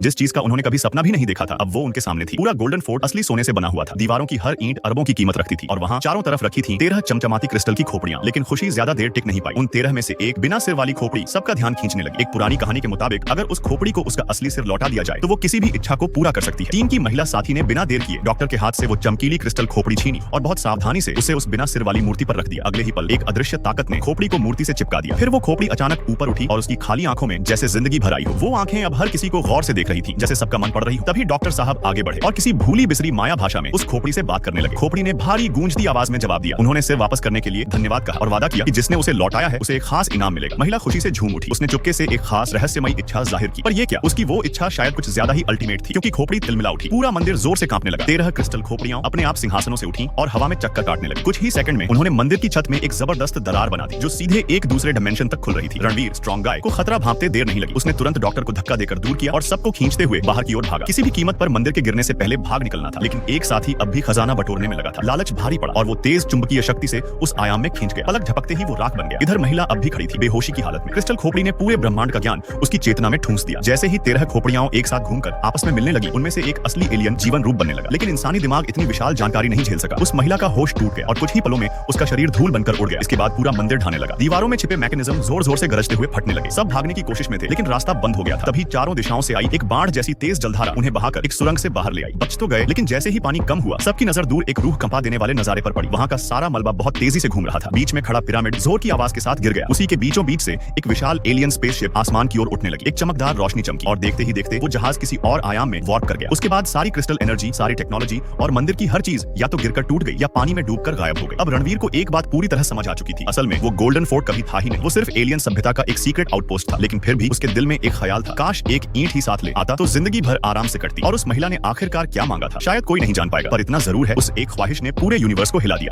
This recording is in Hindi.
जिस चीज का उन्होंने कभी सपना भी नहीं देखा था, अब वो उनके सामने थी। पूरा गोल्डन फोर्ट असली सोने से बना हुआ था। दीवारों की हर ईंट अरबों की कीमत रखती थी और वहाँ चारों तरफ रखी थी 13 चमचमाती क्रिस्टल की खोपड़ियां। लेकिन खुशी ज्यादा देर टिक नहीं पाई। उन 13 में से एक बिना सिर वाली खोपड़ी सबका ध्यान खींचने लगी। एक पुरानी कहानी के मुताबिक अगर उस खोपड़ी को उसका असली सिर लौटा दिया जाए तो वो किसी भी इच्छा को पूरा कर सकती है। टीम की महिला साथी ने बिना देर किए डॉक्टर के हाथ से वो चमकीली क्रिस्टल खोपड़ी छीनी और बहुत सावधानी से उसे उस बिना सिर वाली मूर्ति पर रख दिया। अगले ही पल एक अदृश्य ताकत ने खोपड़ी को मूर्ति से चिपका दिया। फिर वो खोपड़ी अचानक ऊपर उठी और उसकी खाली आंखों में जैसे जिंदगी भर आई हो। वो आंखें अब हर किसी को गौर से देख रही थी, जैसे सबका मन पड़ रही हो। तभी डॉक्टर साहब आगे बढ़े और किसी भूली बिसरी माया भाषा में उस खोपड़ी से बात करने लगे। खोपड़ी ने भारी गूंजती आवाज में जवाब दिया। उन्होंने सिर वापस करने के लिए धन्यवाद कहा और वादा किया कि जिसने उसे लौटाया है उसे एक खास इनाम मिलेगा। महिला खुशी से झूम उठी। उसने चुपके से एक खास रहस्यमयी इच्छा जाहिर की। पर ये क्या, उसकी वो इच्छा शायद कुछ ज्यादा ही अल्टीमेट थी, क्योंकि खोपड़ी तिलमिला उठी। पूरा मंदिर जोर से कांपने लगा। 13 क्रिस्टल खोपड़ियां अपने आप सिंहासनों से उठी और हवा में चक्कर काटने लगी। कुछ ही सेकंड में उन्होंने मंदिर की छत में एक जबरदस्त दरार बना दी जो सीधे एक दूसरे डायमेंशन तक खुल रही थी। रणवीर स्ट्रॉन्ग गाय को खतरा भांपते देर नहीं लगी। उसने तुरंत डॉक्टर को धक्का देकर दूर किया और सबको खींचते हुए बाहर की ओर भागा। किसी भी कीमत पर मंदिर के गिरने से पहले भाग निकलना था। लेकिन एक साथी अब भी खजाना बटोरने में लगा था। लालच भारी पड़ा और वो तेज चुंबकीय शक्ति से उस आयाम में खींच गया। पलक झपकते ही वो राख बन गया। इधर महिला अब भी खड़ी थी, बेहोशी की हालत में। क्रिस्टल खोपड़ी ने पूरे ब्रह्मांड का ज्ञान उसकी चेतना में ठूंस दिया। जैसे ही 13 खोपड़ियां एक साथ घूमकर आपस में मिलने लगी, उनमें से एक असली एलियन जीवन रूप बनने लगा। लेकिन इंसानी दिमाग इतनी विशाल जानकारी नहीं झेल सका। उस महिला का होश टूट गया और कुछ ही पलों में उसका शरीर धूल बनकर उड़ गया। इसके बाद पूरा मंदिर ढाने लगा। दीवारों में छिपे मैकेनिज्म जोर जोर से गरजते हुए फटने लगे। सब भागने की कोशिश में थे, लेकिन रास्ता बंद हो गया था। तभी चारों दिशाओं से आई एक बाढ़ जैसी तेज जलधारा उन्हें बहाकर एक सुरंग से बाहर ले आई। बच तो गए, लेकिन जैसे ही पानी कम हुआ, सबकी नजर दूर एक रूह कंपा देने वाले नजारे पर पड़ी। वहां का सारा मलबा बहुत तेजी से घूम रहा था। बीच में खड़ा पिरामिड जोर की आवाज के साथ गिर गया। उसी के बीचों बीच से एक विशाल एलियन स्पेसशिप आसमान की ओर उठने लगी। एक चमकदार रोशनी चमकी और देखते ही देखते वो जहाज किसी और आयाम में वार्प कर गया। उसके बाद सारी क्रिस्टल एनर्जी, सारी टेक्नोलॉजी और मंदिर की हर चीज या तो गिरकर टूट गई या पानी में डूबकर गायब हो गई। अब रणवीर को एक बात पूरी तरह समझ आ चुकी थी। असल में वो गोल्डन फोर्ट कभी था ही नहीं। वो सिर्फ एलियन सभ्यता का एक सीक्रेट आउटपोस्ट था। लेकिन फिर भी उसके दिल में एक ख्याल था, काश एक ईंट ही साथ ले आता तो जिंदगी भर आराम से कटती। और उस महिला ने आखिरकार क्या मांगा था शायद कोई नहीं जान पाएगा, पर इतना जरूर है, उस एक ख्वाहिश ने पूरे यूनिवर्स को हिला दिया।